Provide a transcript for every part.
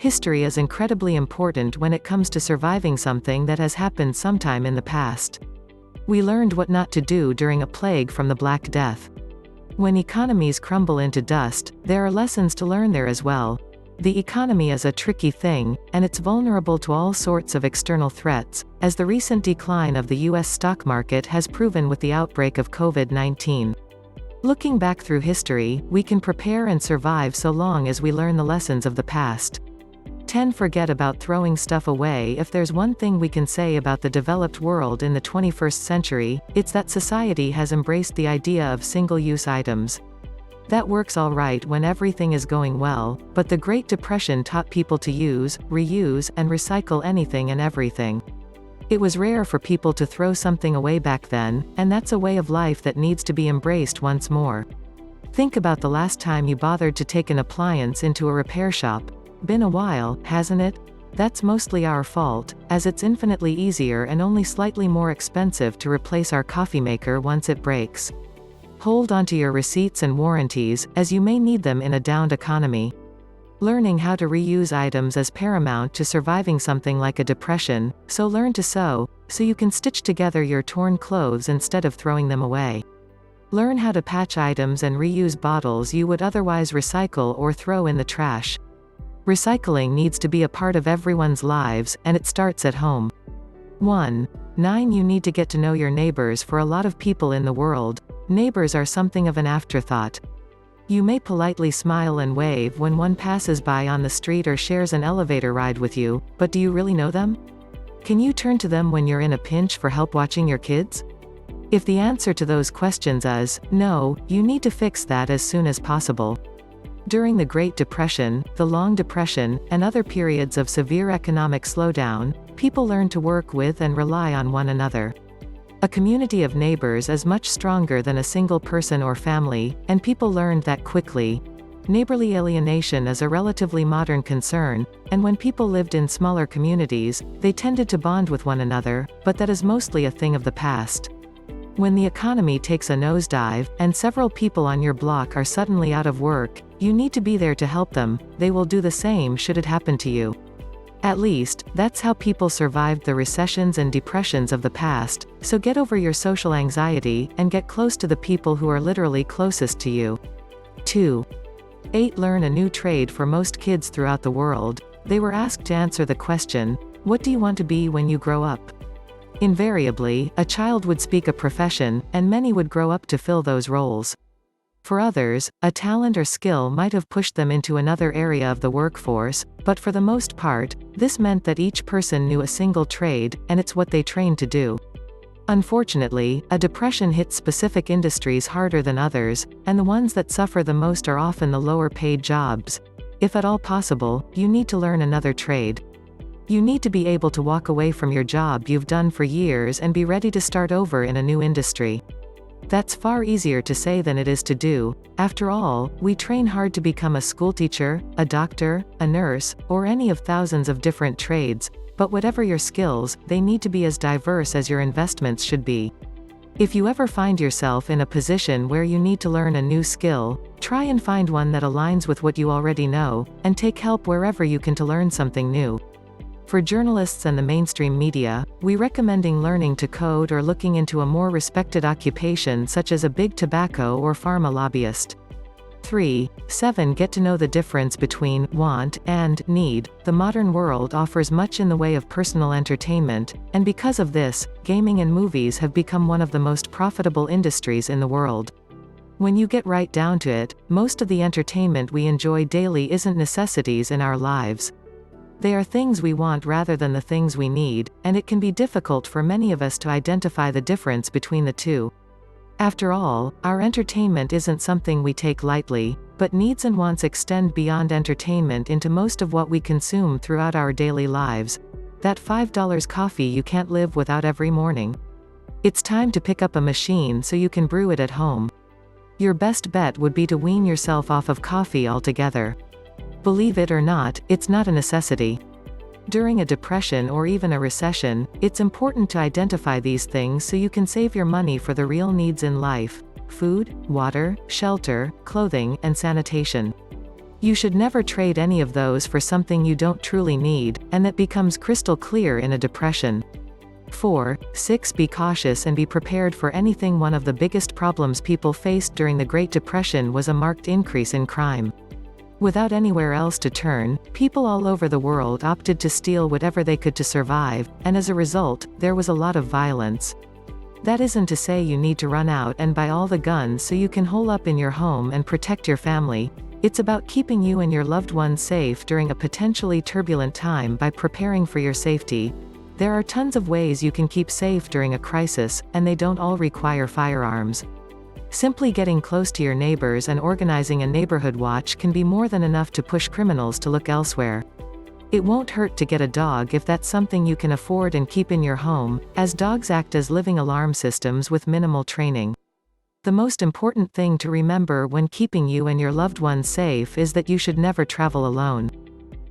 History is incredibly important when it comes to surviving something that has happened sometime in the past. We learned what not to do during a plague from the Black Death. When economies crumble into dust, there are lessons to learn there as well. The economy is a tricky thing, and it's vulnerable to all sorts of external threats, as the recent decline of the US stock market has proven with the outbreak of COVID-19. Looking back through history, we can prepare and survive so long as we learn the lessons of the past. 10. Forget about throwing stuff away. If there's one thing we can say about the developed world in the 21st century, it's that society has embraced the idea of single-use items. That works all right when everything is going well, but the Great Depression taught people to use, reuse, and recycle anything and everything. It was rare for people to throw something away back then, and that's a way of life that needs to be embraced once more. Think about the last time you bothered to take an appliance into a repair shop. Been a while, hasn't it? That's mostly our fault, as it's infinitely easier and only slightly more expensive to replace our coffee maker once it breaks. Hold onto your receipts and warranties, as you may need them in a downed economy. Learning how to reuse items is paramount to surviving something like a depression, so learn to sew, so you can stitch together your torn clothes instead of throwing them away. Learn how to patch items and reuse bottles you would otherwise recycle or throw in the trash. Recycling needs to be a part of everyone's lives, and it starts at home. 9. You need to get to know your neighbors. For a lot of people in the world, neighbors are something of an afterthought. You may politely smile and wave when one passes by on the street or shares an elevator ride with you, but do you really know them? Can you turn to them when you're in a pinch for help watching your kids? If the answer to those questions is no, you need to fix that as soon as possible. During the Great Depression, the Long Depression, and other periods of severe economic slowdown, people learned to work with and rely on one another. A community of neighbors is much stronger than a single person or family, and people learned that quickly. Neighborly alienation is a relatively modern concern, and when people lived in smaller communities, they tended to bond with one another, but that is mostly a thing of the past. When the economy takes a nosedive, and several people on your block are suddenly out of work, you need to be there to help them. They will do the same should it happen to you. At least, that's how people survived the recessions and depressions of the past, so get over your social anxiety, and get close to the people who are literally closest to you. 8. Learn a new trade. For most kids throughout the world, they were asked to answer the question, what do you want to be when you grow up? Invariably, a child would speak a profession, and many would grow up to fill those roles. For others, a talent or skill might have pushed them into another area of the workforce, but for the most part, this meant that each person knew a single trade, and it's what they trained to do. Unfortunately, a depression hits specific industries harder than others, and the ones that suffer the most are often the lower-paid jobs. If at all possible, you need to learn another trade. You need to be able to walk away from your job you've done for years and be ready to start over in a new industry. That's far easier to say than it is to do. After all, we train hard to become a schoolteacher, a doctor, a nurse, or any of thousands of different trades, but whatever your skills, they need to be as diverse as your investments should be. If you ever find yourself in a position where you need to learn a new skill, try and find one that aligns with what you already know, and take help wherever you can to learn something new. For journalists and the mainstream media, we recommending learning to code or looking into a more respected occupation such as a big tobacco or pharma lobbyist. 7. Get to know the difference between want and need. The modern world offers much in the way of personal entertainment, and because of this, gaming and movies have become one of the most profitable industries in the world. When you get right down to it, most of the entertainment we enjoy daily isn't necessities in our lives. They are things we want rather than the things we need, and it can be difficult for many of us to identify the difference between the two. After all, our entertainment isn't something we take lightly, but needs and wants extend beyond entertainment into most of what we consume throughout our daily lives. That $5 coffee you can't live without every morning. It's time to pick up a machine so you can brew it at home. Your best bet would be to wean yourself off of coffee altogether. Believe it or not, it's not a necessity. During a depression or even a recession, it's important to identify these things so you can save your money for the real needs in life: food, water, shelter, clothing, and sanitation. You should never trade any of those for something you don't truly need, and that becomes crystal clear in a depression. 4. 6. Be cautious and be prepared for anything. One of the biggest problems people faced during the Great Depression was a marked increase in crime. Without anywhere else to turn, people all over the world opted to steal whatever they could to survive, and as a result, there was a lot of violence. That isn't to say you need to run out and buy all the guns so you can hole up in your home and protect your family. It's about keeping you and your loved ones safe during a potentially turbulent time by preparing for your safety. There are tons of ways you can keep safe during a crisis, and they don't all require firearms. Simply getting close to your neighbors and organizing a neighborhood watch can be more than enough to push criminals to look elsewhere. It won't hurt to get a dog if that's something you can afford and keep in your home, as dogs act as living alarm systems with minimal training. The most important thing to remember when keeping you and your loved ones safe is that you should never travel alone.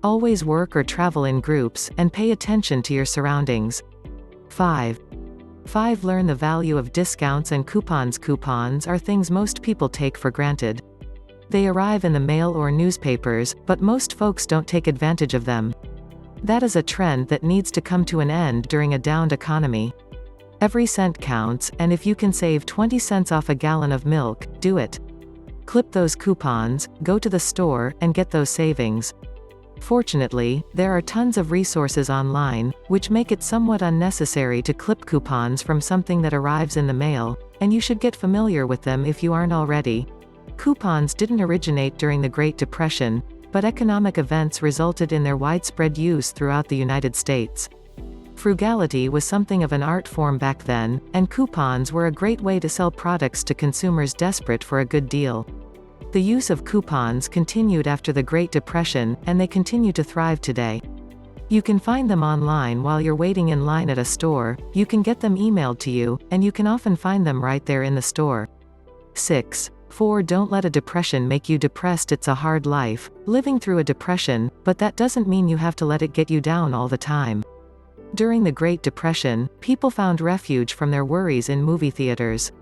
Always work or travel in groups, and pay attention to your surroundings. 5. Learn the value of discounts and coupons. Coupons are things most people take for granted. They arrive in the mail or newspapers, but most folks don't take advantage of them. That is a trend that needs to come to an end during a downed economy. Every cent counts, and if you can save 20 cents off a gallon of milk, do it. Clip those coupons, go to the store, and get those savings. Fortunately, there are tons of resources online, which make it somewhat unnecessary to clip coupons from something that arrives in the mail, and you should get familiar with them if you aren't already. Coupons didn't originate during the Great Depression, but economic events resulted in their widespread use throughout the United States. Frugality was something of an art form back then, and coupons were a great way to sell products to consumers desperate for a good deal. The use of coupons continued after the Great Depression, and they continue to thrive today. You can find them online while you're waiting in line at a store, you can get them emailed to you, and you can often find them right there in the store. 6. 4. Don't let a depression make you depressed. It's a hard life, living through a depression, but that doesn't mean you have to let it get you down all the time. During the Great Depression, people found refuge from their worries in movie theaters.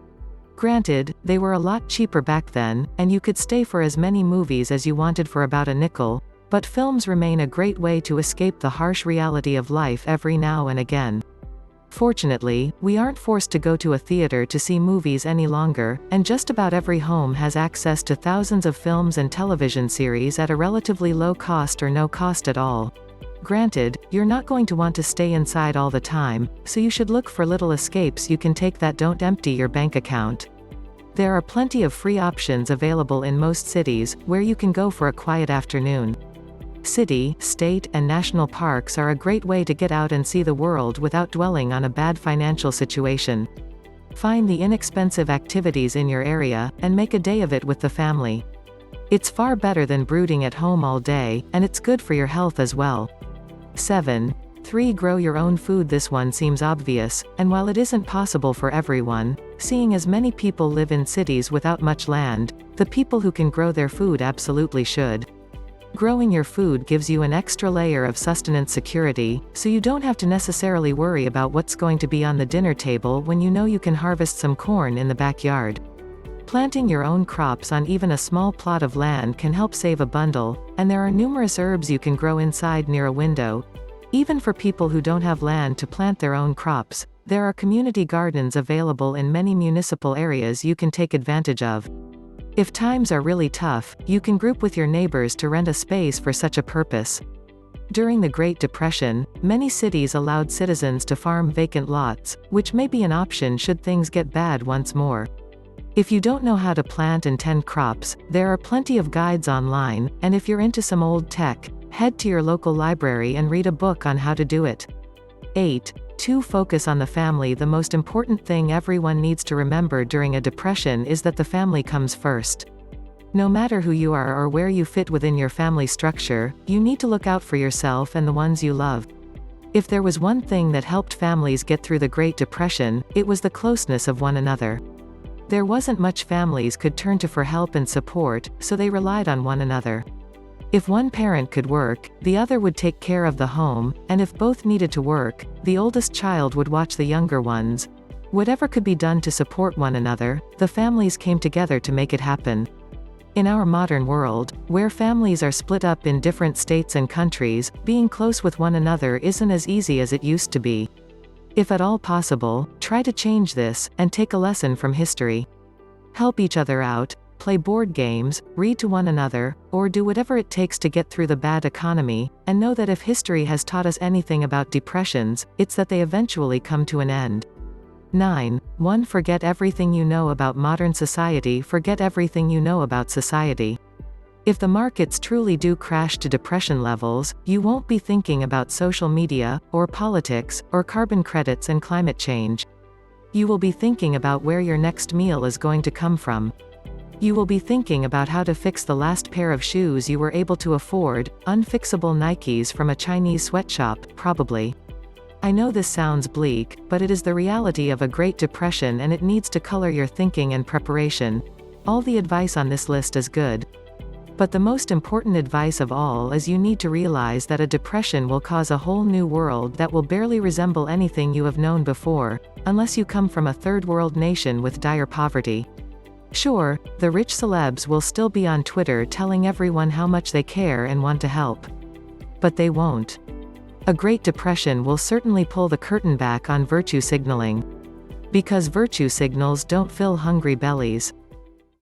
Granted, they were a lot cheaper back then, and you could stay for as many movies as you wanted for about a nickel, but films remain a great way to escape the harsh reality of life every now and again. Fortunately, we aren't forced to go to a theater to see movies any longer, and just about every home has access to thousands of films and television series at a relatively low cost or no cost at all. Granted, you're not going to want to stay inside all the time, so you should look for little escapes you can take that don't empty your bank account. There are plenty of free options available in most cities, where you can go for a quiet afternoon. City, state, and national parks are a great way to get out and see the world without dwelling on a bad financial situation. Find the inexpensive activities in your area, and make a day of it with the family. It's far better than brooding at home all day, and it's good for your health as well. 7. 3. Grow your own food. This one seems obvious, and while it isn't possible for everyone, seeing as many people live in cities without much land, the people who can grow their food absolutely should. Growing your food gives you an extra layer of sustenance security, so you don't have to necessarily worry about what's going to be on the dinner table when you know you can harvest some corn in the backyard. Planting your own crops on even a small plot of land can help save a bundle, and there are numerous herbs you can grow inside near a window. Even for people who don't have land to plant their own crops, there are community gardens available in many municipal areas you can take advantage of. If times are really tough, you can group with your neighbors to rent a space for such a purpose. During the Great Depression, many cities allowed citizens to farm vacant lots, which may be an option should things get bad once more. If you don't know how to plant and tend crops, there are plenty of guides online, and if you're into some old tech, head to your local library and read a book on how to do it. 8. 2. Focus on the family. The most important thing everyone needs to remember during a depression is that the family comes first. No matter who you are or where you fit within your family structure, you need to look out for yourself and the ones you love. If there was one thing that helped families get through the Great Depression, it was the closeness of one another. There wasn't much families could turn to for help and support, so they relied on one another. If one parent could work, the other would take care of the home, and if both needed to work, the oldest child would watch the younger ones. Whatever could be done to support one another, the families came together to make it happen. In our modern world, where families are split up in different states and countries, being close with one another isn't as easy as it used to be. If at all possible, try to change this, and take a lesson from history. Help each other out, play board games, read to one another, or do whatever it takes to get through the bad economy, and know that if history has taught us anything about depressions, it's that they eventually come to an end. 9. 1. Forget everything you know about modern society. Forget everything you know about society. If the markets truly do crash to depression levels, you won't be thinking about social media, or politics, or carbon credits and climate change. You will be thinking about where your next meal is going to come from. You will be thinking about how to fix the last pair of shoes you were able to afford, unfixable Nikes from a Chinese sweatshop, probably. I know this sounds bleak, but it is the reality of a Great Depression, and it needs to color your thinking and preparation. All the advice on this list is good. But the most important advice of all is you need to realize that a depression will cause a whole new world that will barely resemble anything you have known before, unless you come from a third world nation with dire poverty. Sure, the rich celebs will still be on Twitter telling everyone how much they care and want to help. But they won't. A Great Depression will certainly pull the curtain back on virtue signaling. Because virtue signals don't fill hungry bellies.